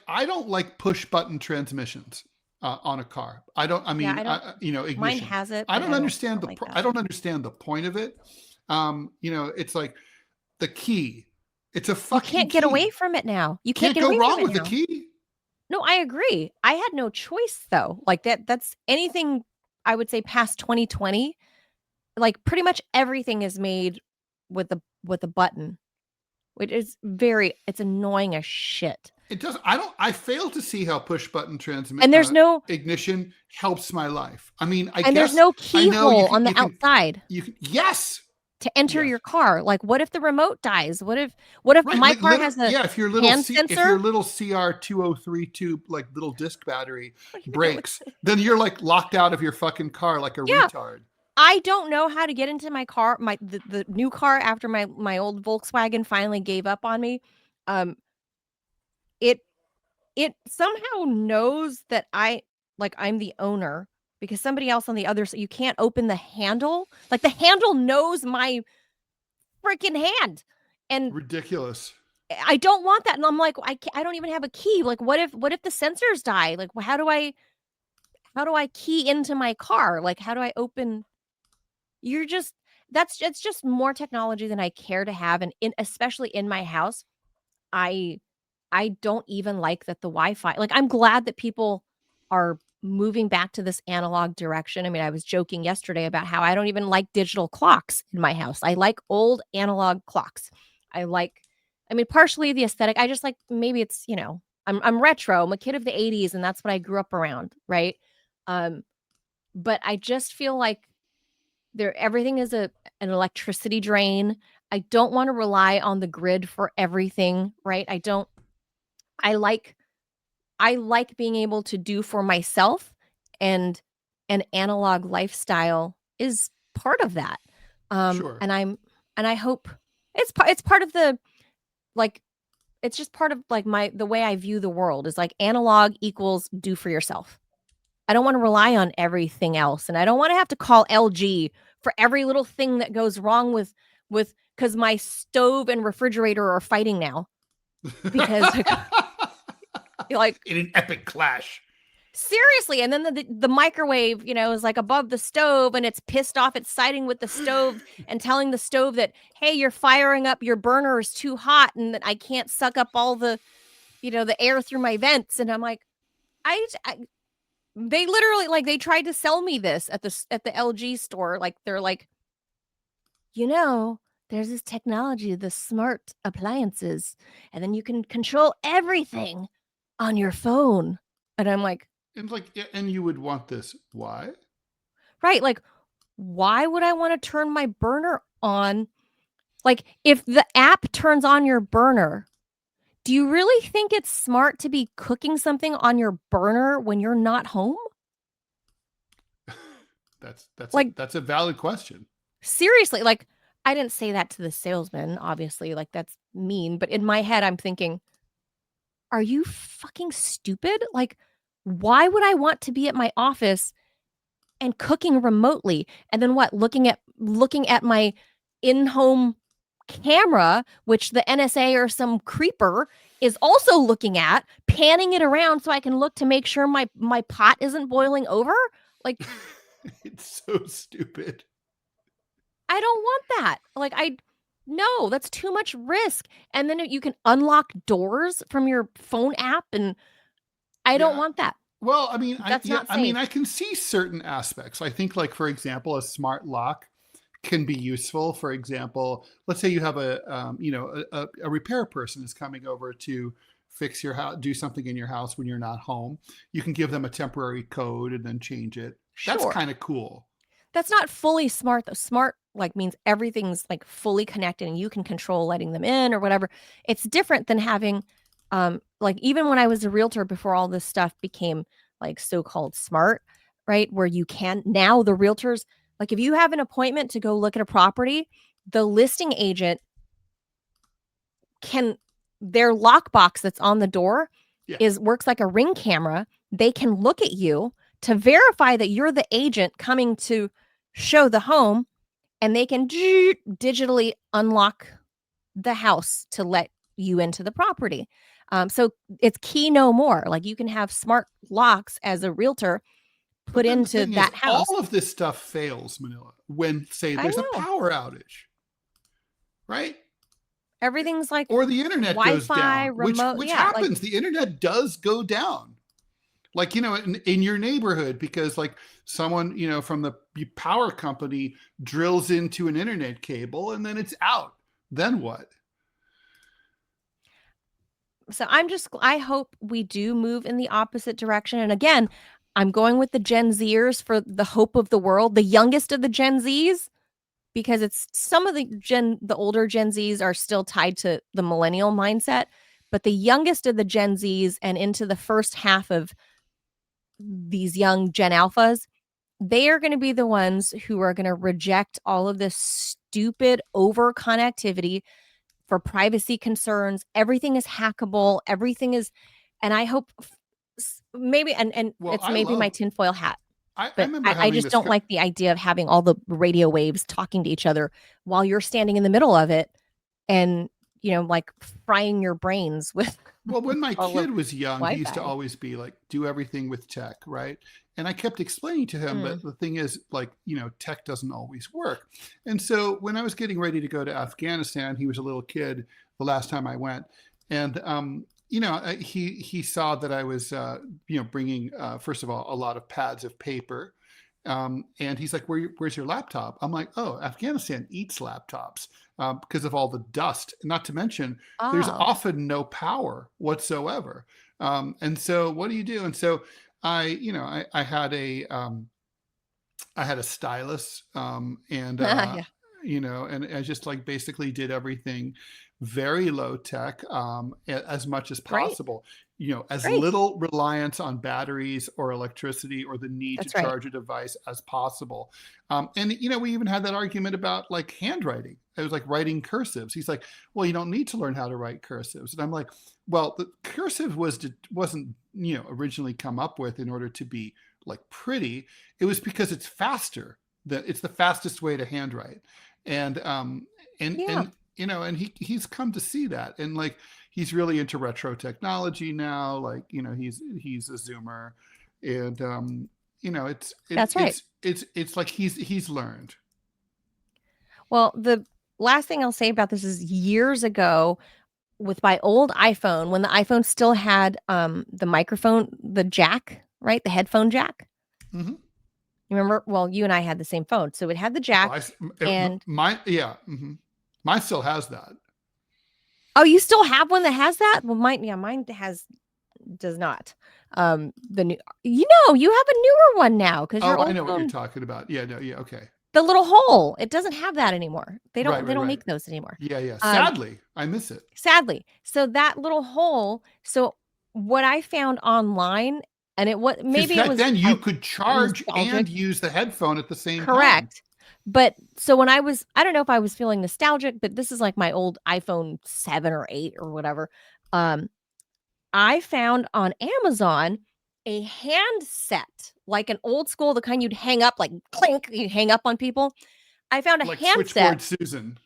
I don't like push button transmissions on a car. Ignition. Mine has it. I don't understand the point of it. It's like the key. It's a fucking You can't get away from it now. You can't go wrong with the key. No, I agree. I had no choice though. Like that's anything I would say past 2020. Like pretty much everything is made with a button. It's annoying as shit. It does. I fail to see how push button transmission and there's no ignition helps my life. I mean, there's no keyhole on the outside. Yes. To enter your car. Like, what if the remote dies? What if my car has a if your little CR2032 like little disc battery breaks, then you're like locked out of your fucking car like a retard. I don't know how to get into my car, the new car after my old Volkswagen finally gave up on me. It somehow knows that I'm the owner, because somebody else on the other side, you can't open the handle. Like the handle knows my freaking hand. And ridiculous. I don't want that. And I'm like, I don't even have a key. Like what if the sensors die? Like how do I key into my car? Like how do I open? It's just more technology than I care to have. And especially in my house, I don't even like that the Wi-Fi, like I'm glad that people are moving back to this analog direction. I mean, I was joking yesterday about how I don't even like digital clocks in my house. I like old analog clocks. Partially the aesthetic. I just like, maybe it's, I'm retro. I'm a kid of the 80s and that's what I grew up around. Right. But I just feel like everything is an electricity drain. I don't want to rely on the grid for everything, right? I like being able to do for myself, and an analog lifestyle is part of that. Sure. And I hope it's part of the, like, it's just part of like the way I view the world is like analog equals do for yourself. I don't want to rely on everything else. And I don't want to have to call LG for every little thing that goes wrong because my stove and refrigerator are fighting now. Because like in an epic clash. Seriously. And then the microwave, is like above the stove and it's pissed off. It's siding with the stove and telling the stove that, hey, you're firing up, your burner is too hot and that I can't suck up all the, the air through my vents. And I'm like, they literally, like, they tried to sell me this at the LG store. Like, they're like, there's this technology, the smart appliances, and then you can control everything on your phone. And I'm like, and you would want this. Why? Right. Like, why would I want to turn my burner on? Like, if the app turns on your burner, Do you really think it's smart to be cooking something on your burner when you're not home? That's a valid question. Seriously, like, I didn't say that to the salesman, obviously, like, that's mean, but in my head, I'm thinking, "Are you fucking stupid? Like, why would I want to be at my office and cooking remotely, and then what, looking at my in-home camera, which the NSA or some creeper is also looking at, panning it around so I can look to make sure my pot isn't boiling over? Like, It's so stupid. I don't want that. Like, no, that's too much risk. And then you can unlock doors from your phone app, and I don't Yeah. want that. Well, That's not safe. I can see certain aspects. I think, like, for example, a smart lock can be useful. For example, let's say you have a repair person is coming over to fix your house, do something in your house when you're not home. You can give them a temporary code and then change it. That's Sure. kind of cool. That's not fully smart, though. Smart, like, means everything's, like, fully connected and you can control letting them in or whatever. It's different than having, like, even when I was a realtor before all this stuff became, like, so-called smart, right? Where you can now the realtors, like, if you have an appointment to go look at a property, the listing agent can their lockbox that's on the door Yeah. works like a Ring camera. They can look at you to verify that you're the agent coming to show the home, and they can digitally unlock the house to let you into the property. So it's key no more. Like, you can have smart locks as a realtor But put then the into thing is, that house. all of this stuff fails, Manila, when, say, I there's a know. power outage, right? Everything's like Or the internet goes Wi-Fi, down, which remote. which Yeah, like, happens. The internet does go down. Like, in your neighborhood, because, like, someone, from the power company drills into an internet cable and then it's out. Then what? so I hope we do move in the opposite direction. And again, I'm going with the Gen Zers for the hope of the world, the youngest of the Gen Zs, because it's some of the older Gen Zs are still tied to the millennial mindset, but the youngest of the Gen Zs and into the first half of these young Gen Alphas, they are going to be the ones who are going to reject all of this stupid over connectivity for privacy concerns. Everything is hackable. Everything is, and I hope maybe, and Well, it's maybe my tinfoil hat, I but remember I having just this. don't like the idea of having all the radio waves talking to each other while you're standing in the middle of it and, like, frying your brains with Well, when my all of kid was young, he used to Wi-Fi. always be like, do everything with tech, right? And I kept explaining to him, Mm. but the thing is, like, tech doesn't always work. And so when I was getting ready to go to Afghanistan, he was a little kid the last time I went. And, he saw that I was, bringing, first of all, a lot of pads of paper. And he's like, where's your laptop? I'm like, oh, Afghanistan eats laptops because of all the dust. Not to mention, there's Oh. often no power whatsoever. And so what do you do? And so I had a stylus, and Yeah. and I just, like, basically did everything very low tech, as much as Great. possible. As Great. little reliance on batteries or electricity or the need to That's right. charge a device as possible. And we even had that argument about, like, handwriting. It was like writing cursives. He's like, "Well, you don't need to learn how to write cursives," and I'm like, "Well, the cursive wasn't originally come up with in order to be, like, pretty. It was because it's faster. That it's the fastest way to handwrite." And Yeah. and he's come to see that, and, like, he's really into retro technology now. Like, he's a Zoomer, and That's right. it's like he's learned. Well, the last thing I'll say about this is years ago with my old iPhone, when the iPhone still had the microphone, the jack, right? The headphone jack. Mm-hmm. You remember? Well, you and I had the same phone. So it had the Well, jack and mine, yeah, mm-hmm. Mine still has that. oh, you still have one that has that? Well, mine does not. The new you have a newer one now because Oh, your I old know what you're phone. talking about. Yeah, no, yeah, okay. the little hole. It doesn't have that anymore. They Right, don't right. make those anymore. Yeah. Um, Sadly, I miss it. Sadly. So that little hole, so what I found online, and Because maybe it back was then you could charge nostalgic. and use the headphone at the same time. Correct. But so when I don't know if I was feeling nostalgic, but this is like my old iPhone 7 or 8 or whatever. Um, I found on Amazon a handset, like an old school, the kind you'd hang up, like clink, you hang up on people. I found a Like handset. switchboard Susan.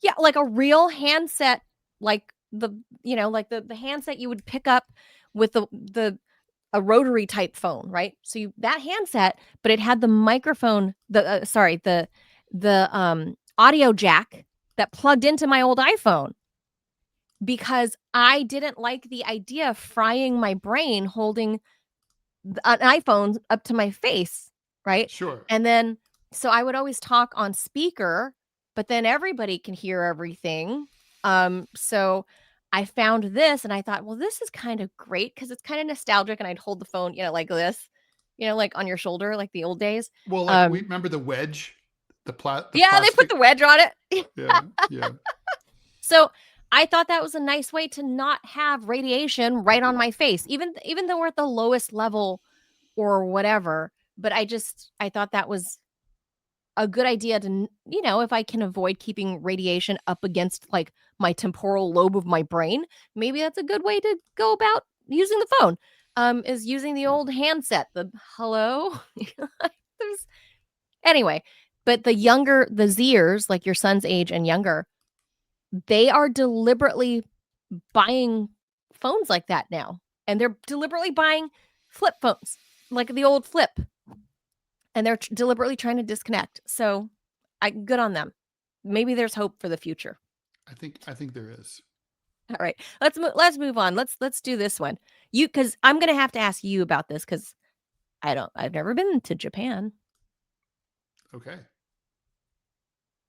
Yeah, like a real handset, like the handset you would pick up with the a rotary type phone, right? So that handset, but it had the microphone, the audio jack that plugged into my old iPhone, because I didn't like the idea of frying my brain holding an iPhone up to my face, right? Sure. And then so I would always talk on speaker, but then everybody can hear everything. So I found this and I thought, well, this is kind of great because it's kind of nostalgic. And I'd hold the phone, like this, like on your shoulder, like the old days. Well, like we remember the wedge, the Yeah, they put plastic. the wedge on it. Yeah. So I thought that was a nice way to not have radiation right on my face, even though we're at the lowest level or whatever. But I thought that was a good idea to, if I can avoid keeping radiation up against like my temporal lobe of my brain, maybe that's a good way to go about using the phone. Is using the old handset, the hello. There's anyway, but the Zers, like your son's age and younger, they are deliberately buying phones like that now. And they're deliberately buying flip phones, like the old flip. And they're deliberately trying to disconnect. So, good on them. Maybe there's hope for the future. I think there is. All right. Let's move on. Let's do this one. Cuz I'm going to have to ask you about this cuz I've never been to Japan. Okay.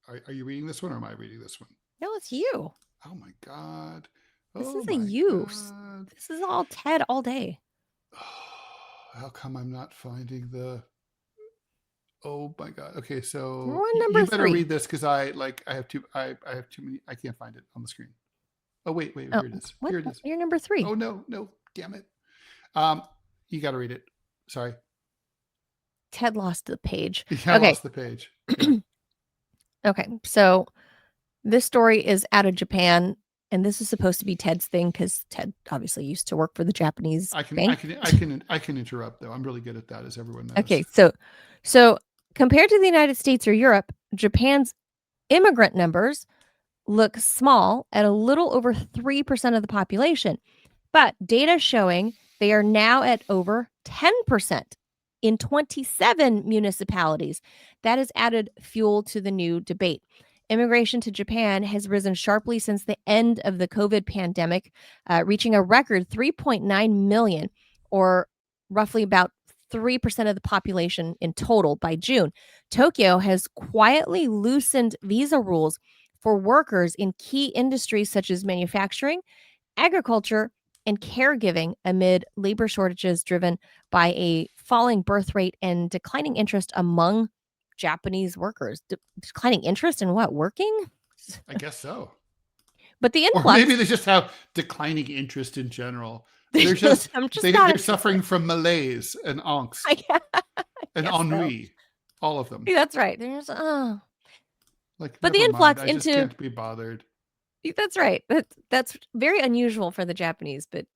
Are you reading this one or am I reading this one? No, it's you. Oh my God. This Oh is a my you. God. This is all Ted all day. How come I'm not finding the... Oh my God. Okay, We're so on you number better 3. read this because I have too many. I can't find it on the screen. Oh wait, Oh, here it is. what? Here it is. You're number 3. Oh no, damn it. You got to read it. Sorry. Ted lost the page. I Okay. lost the page. Yeah. Okay. So this story is out of Japan, and this is supposed to be Ted's thing because Ted obviously used to work for the Japanese bank. I can interrupt though. I'm really good at that, as everyone knows. Okay, so compared to the United States or Europe, Japan's immigrant numbers look small at a little over 3% of the population, but data showing they are now at over 10% in 27 municipalities. That has added fuel to the new debate. Immigration to Japan has risen sharply since the end of the COVID pandemic, reaching a record 3.9 million, or roughly about 3% of the population in total by June. Tokyo has quietly loosened visa rules for workers in key industries such as manufacturing, agriculture, and caregiving amid labor shortages driven by a falling birth rate and declining interest among Japanese workers. Declining interest in what? Working? I guess so. But the Or influx. maybe they just have declining interest in general. They're just, they're suffering from malaise and angst and ennui. So. All of them. That's right. There's like, but the influx mind. I just can't be bothered. That's right. That's very unusual for the Japanese, but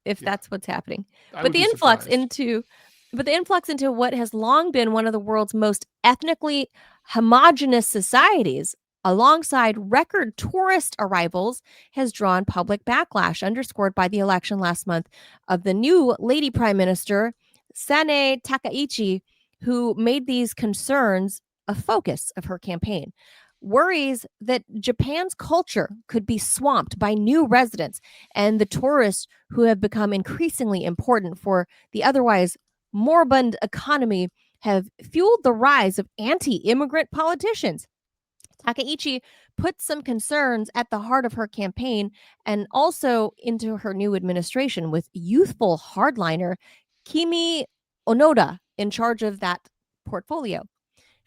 if that's what's happening. But the influx into what has long been one of the world's most ethnically homogenous societies, alongside record tourist arrivals, has drawn public backlash, underscored by the election last month of the new Lady Prime Minister, Sanae Takaichi, who made these concerns a focus of her campaign. Worries that Japan's culture could be swamped by new residents and the tourists who have become increasingly important for the otherwise moribund economy have fueled the rise of anti-immigrant politicians. Takaichi put some concerns at the heart of her campaign and also into her new administration, with youthful hardliner Kimi Onoda in charge of that portfolio.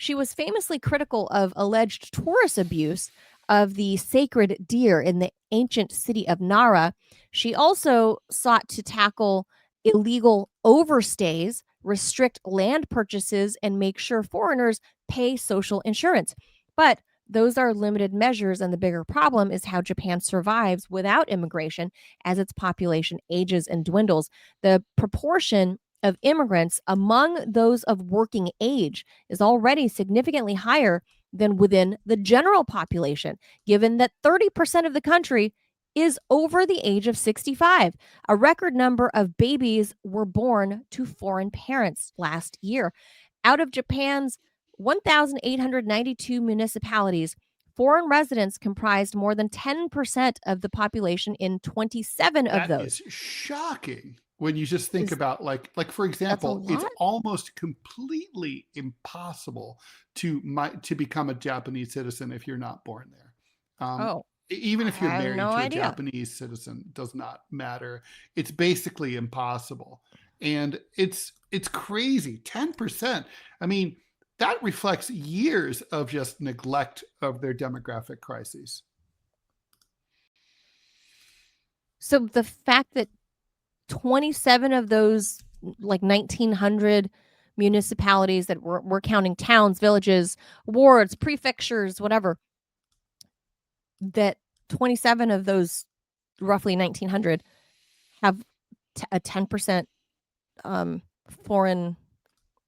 She was famously critical of alleged tourist abuse of the sacred deer in the ancient city of Nara. She also sought to tackle illegal overstays, restrict land purchases, and make sure foreigners pay social insurance. But those are limited measures, and the bigger problem is how Japan survives without immigration as its population ages and dwindles. The proportion of immigrants among those of working age is already significantly higher than within the general population, given that 30% of the country is over the age of 65. A record number of babies were born to foreign parents last year. Out of Japan's 1,892 municipalities, foreign residents comprised more than 10% of the population in 27 of That those. is shocking when you just think about like for That's a example, it's lot? almost completely impossible to become a Japanese citizen if you're not born there. Oh, Even I if you're have married no to a idea. Japanese citizen, does not matter. It's basically impossible, and it's crazy. 10%. I mean, that reflects years of just neglect of their demographic crises. So the fact that 27 of those, like 1,900 municipalities that we're counting towns, villages, wards, prefectures, whatever, that 27 of those roughly 1,900 have a 10% foreign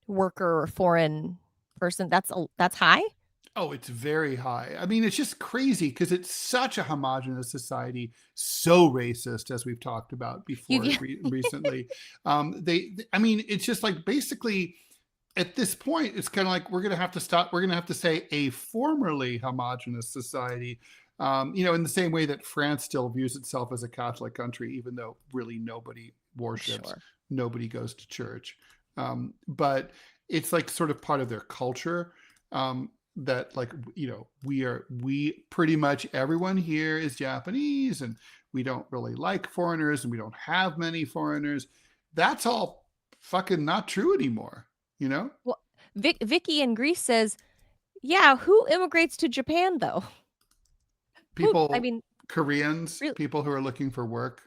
worker or foreign person. That's high. Oh, it's very high. I mean, it's just crazy because it's such a homogenous society, so racist, as we've talked about before You recently. I mean, it's just like basically at this point, it's kind of like we're going to have to stop. We're going to have to say a formerly homogenous society. In the same way that France still views itself as a Catholic country, even though really nobody worships, sure. nobody goes to church. But it's like sort of part of their culture. That like we pretty much everyone here is Japanese, and we don't really like foreigners, and we don't have many foreigners. That's all fucking not true anymore. Well, Vicky in Greece says, "Yeah, who immigrates to Japan though? Who? I People, mean, Koreans, really, people who are looking for work.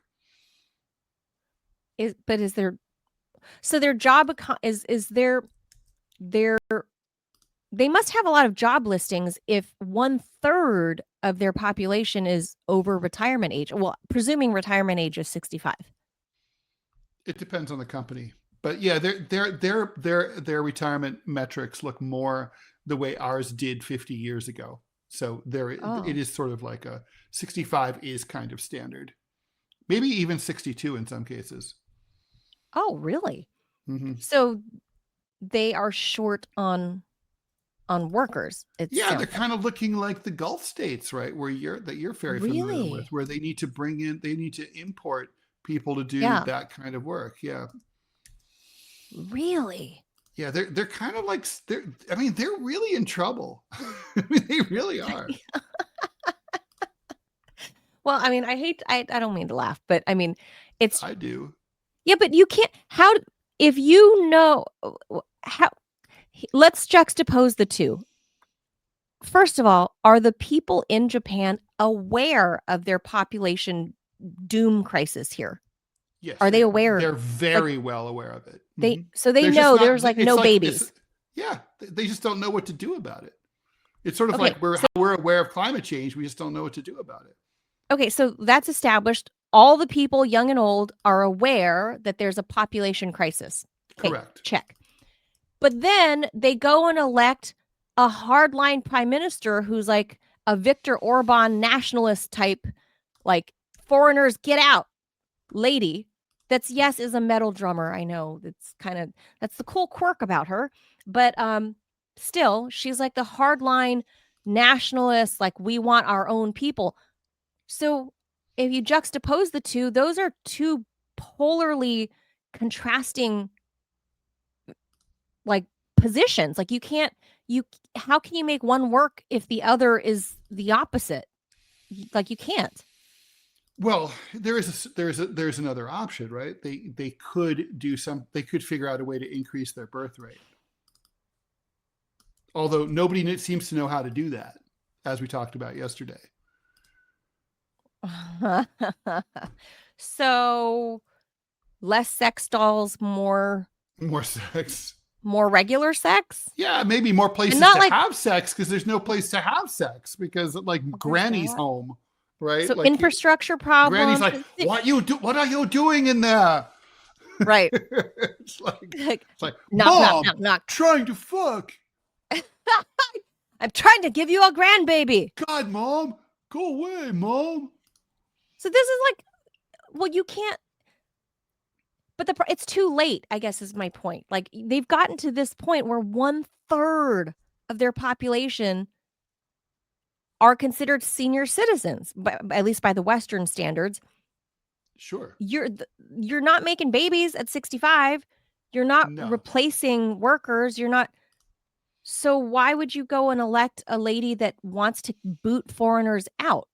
is there so their job is their they must have a lot of job listings if 1/3 of their population is over retirement age. Well, presuming retirement age is 65. It depends on the company, but yeah, their retirement metrics look more the way ours did 50 years ago. So it Oh. is sort of like a 65 is kind of standard, maybe even 62 in some cases. Oh, really? Hmm. So they are short on workers, it Yeah, they're sounds like. kind of looking like the Gulf states, right? Where you're very familiar with, Really? where they need to import people to do Yeah. that kind of work. Yeah. Really? Yeah, they're kind of like I mean, they're really in trouble. I mean, they really are. Well, I mean, I don't mean to laugh, but I mean, it's I do. yeah, but you can't if you know how let's juxtapose the two. First of all, are the people in Japan aware of their population doom crisis here? Yes, Are they they are. aware? They're Like very well aware of it. they Hmm. so they There's just know not. there's like It's no like it's babies. yeah. They just don't know what to do about it. It's sort of Okay. like we're aware of climate change. We just don't know what to do about it. Okay, so that's established. All the people, young and old, are aware that there's a population crisis. Okay, Correct. check. But then they go and elect a hardline prime minister who's like a Viktor Orban nationalist type, like foreigners get out lady. That's yes is a metal drummer. I know that's the cool quirk about her, but still she's like the hardline nationalist. Like we want our own people. So if you juxtapose the two, those are two polarly contrasting like positions. Like you how can you make one work if the other is the opposite? Like you can't. Well, there's another option, right? They could do some. They could figure out a way to increase their birth rate. Although nobody seems to know how to do that, as we talked about yesterday. So less sex dolls, more sex, more regular sex. Yeah, maybe more places to have sex, because there's no place to have sex because Granny's home, right? So infrastructure problems. Granny's like, what are you doing in there? Right. it's like knock, Mom, knock. Trying to fuck. I'm trying to give you a grandbaby. God, Mom, go away, Mom. So this is like, well, you can't. But it's too late, I guess, is my point. Like, they've gotten to this point where 1/3 of their population are considered senior citizens, at least by the Western standards. Sure. You're not making babies at 65. You're not replacing workers. You're not. So why would you go and elect a lady that wants to boot foreigners out?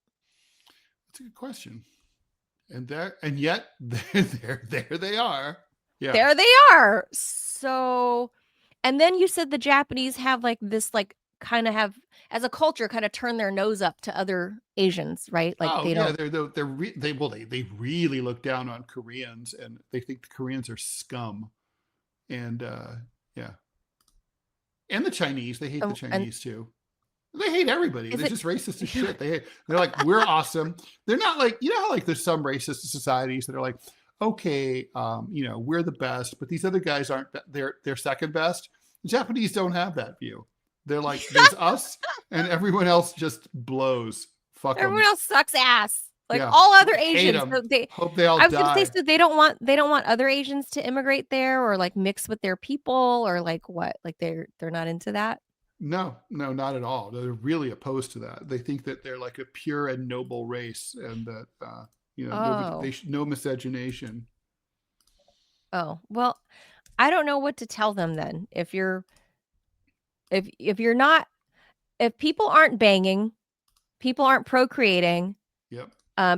That's a good question. And yet there they are. Yeah. There they are. So, and then you said the Japanese have this kind of have, as a culture, kind of turn their nose up to other Asians, right? Like they don't. They really look down on Koreans, and they think the Koreans are scum. And yeah. And the Chinese, they hate the Chinese too. They hate everybody. They're just racist as shit. They're like, we're awesome. They're not like, how there's some racist societies that are like, okay, we're the best, but these other guys aren't. They're second best. The Japanese don't have that view. They're like, there's us, and everyone else just blows. Fuck them. Everyone else sucks ass. Like all other Asians. So hope they all die. I was going to say, so they don't want other Asians to immigrate there or like mix with their people or like what? Like they're not into that. No, not at all. They're really opposed to that. They think that they're like a pure and noble race, and that no miscegenation. Oh, well, I don't know what to tell them then. If people aren't banging, people aren't procreating. Yep.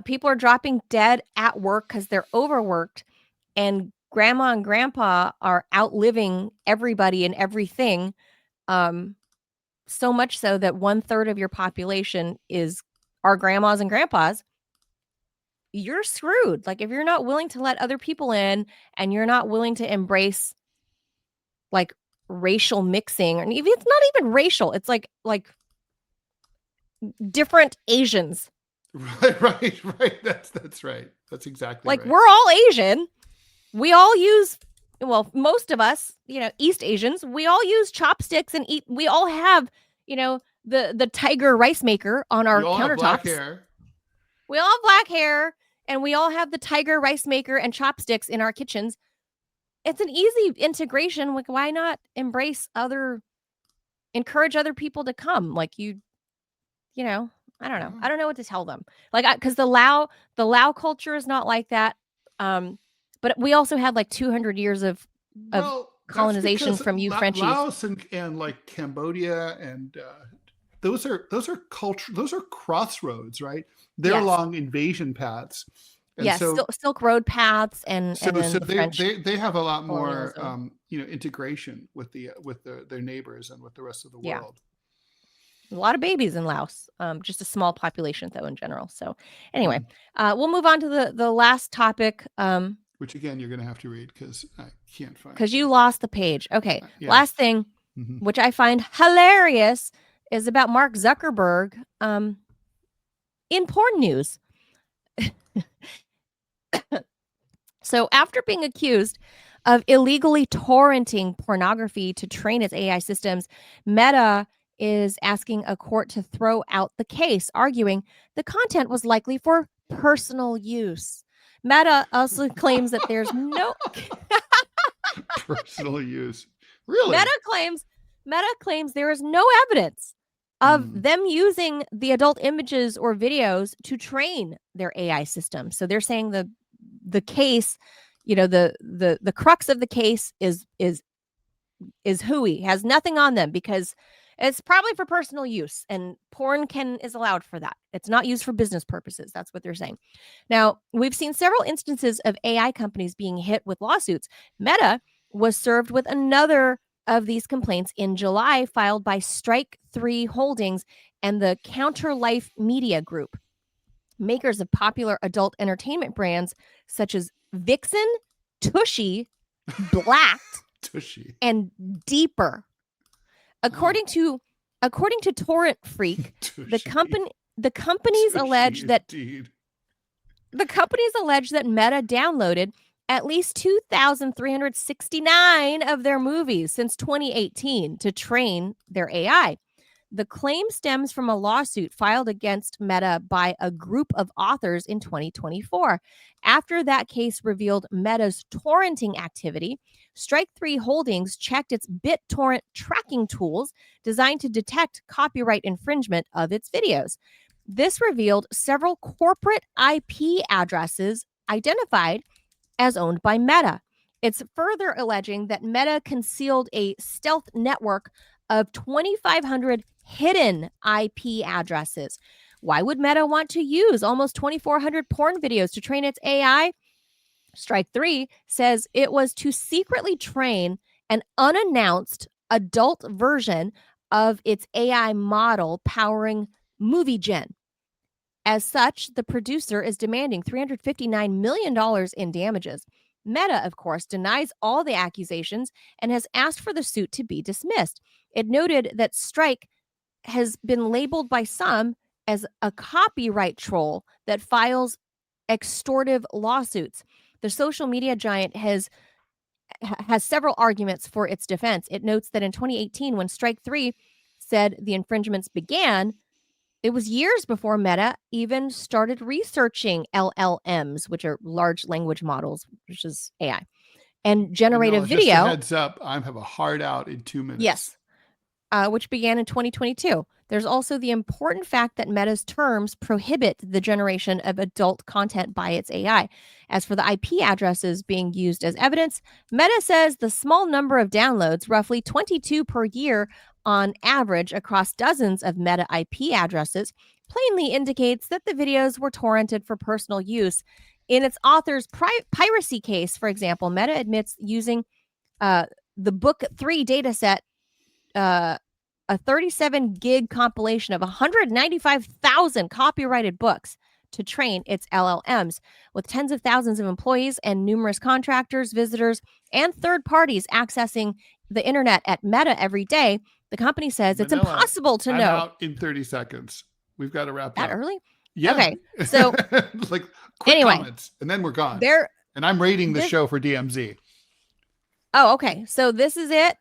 People are dropping dead at work because they're overworked, and grandma and grandpa are outliving everybody and everything. So much so that 1/3 of your population are grandmas and grandpas. You're screwed. Like if you're not willing to let other people in, and you're not willing to embrace like racial mixing, or even it's not even racial. It's like different Asians. Right. That's right. That's exactly like right. We're all Asian. We all use, well, most of us, East Asians, we all use chopsticks and eat. We all have, the tiger rice maker on our countertops. Have black hair. We all have black hair, and we all have the tiger rice maker and chopsticks in our kitchens. It's an easy integration. Like, why not encourage other people to come? Like I don't know. I don't know what to tell them. Like, because the Lao culture is not like that. But we also had like 200 years of colonization from you Frenchies. Laos and like Cambodia, and those are culture. Those are crossroads, right? They're long invasion paths. And yes, Silk Road paths, and they have a lot more integration with their neighbors and with the rest of the world. A lot of babies in Laos, just a small population though in general. So anyway, we'll move on to the last topic. Which again, you're going to have to read because I can't find it. Because you lost the page. Okay, last thing, which I find hilarious, is about Mark Zuckerberg in porn news. So after being accused of illegally torrenting pornography to train its AI systems, Meta is asking a court to throw out the case, arguing the content was likely for personal use. Meta also claims that there's no personal use. Really? Meta claims there is no evidence of them using the adult images or videos to train their AI system. So they're saying the case, the crux of the case is hooey, has nothing on them because it's probably for personal use, and porn is allowed for that. It's not used for business purposes. That's what they're saying. Now, we've seen several instances of AI companies being hit with lawsuits. Meta was served with another of these complaints in July filed by Strike 3 Holdings and the Counter Life Media Group, makers of popular adult entertainment brands such as Vixen, Tushy, Blacked, Tushy. and Deeper. According to Torrent Freak, the companies allege that Meta downloaded at least 2,369 of their movies since 2018 to train their AI. The claim stems from a lawsuit filed against Meta by a group of authors in 2024. After that case revealed Meta's torrenting activity, Strike 3 Holdings checked its BitTorrent tracking tools designed to detect copyright infringement of its videos. This revealed several corporate IP addresses identified as owned by Meta. It's further alleging that Meta concealed a stealth network of 2,500 hidden IP addresses. Why would Meta want to use almost 2,400 porn videos to train its AI? Strike 3 says it was to secretly train an unannounced adult version of its AI model powering Movie Gen. As such, the producer is demanding $359 million in damages. Meta, of course, denies all the accusations and has asked for the suit to be dismissed. It noted that Strike has been labeled by some as a copyright troll that files extortive lawsuits. The social media giant has several arguments for its defense. It notes that in 2018, when Strike 3 said the infringements began, it was years before Meta even started researching LLMs, which are large language models, which is AI, and generative video. Just a heads up, I have a hard out in 2 minutes. Yes, which began in 2022. There's also the important fact that Meta's terms prohibit the generation of adult content by its AI. As for the IP addresses being used as evidence, Meta says the small number of downloads, roughly 22 per year on average across dozens of Meta IP addresses, plainly indicates that the videos were torrented for personal use. In its author's piracy case, for example, Meta admits using the Book 3 dataset, a 37 gig compilation of 195,000 copyrighted books to train its LLMs. With tens of thousands of employees and numerous contractors, visitors, and third parties accessing the internet at Meta every day, the company says Manila, it's impossible to know. I'm out in 30 seconds. We've got to wrap that up. Early? Yeah. Okay. So like quick comments, and then we're gone. And I'm rating the show for DMZ. Oh, okay. So this is it.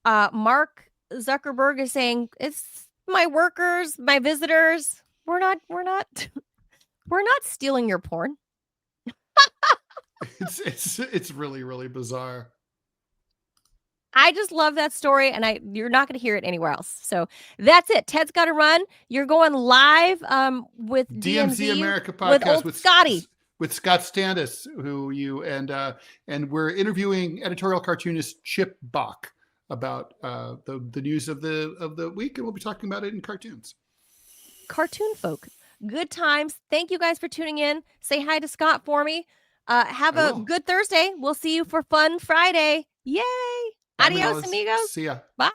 Mark Zuckerberg is saying it's my workers, my visitors. We're not stealing your porn. It's really, really bizarre. I just love that story, and you're not going to hear it anywhere else. So that's it. Ted's got to run. You're going live with DMZ America podcast with Scotty. With Scott Standis, and we're interviewing editorial cartoonist Chip Bach about the news of the week, and we'll be talking about it in cartoons. Cartoon folk. Good times. Thank you guys for tuning in. Say hi to Scott for me. Have a good Thursday. We'll see you for Fun Friday. Yay. Bye, Adios, Manos. amigos. See ya. Bye.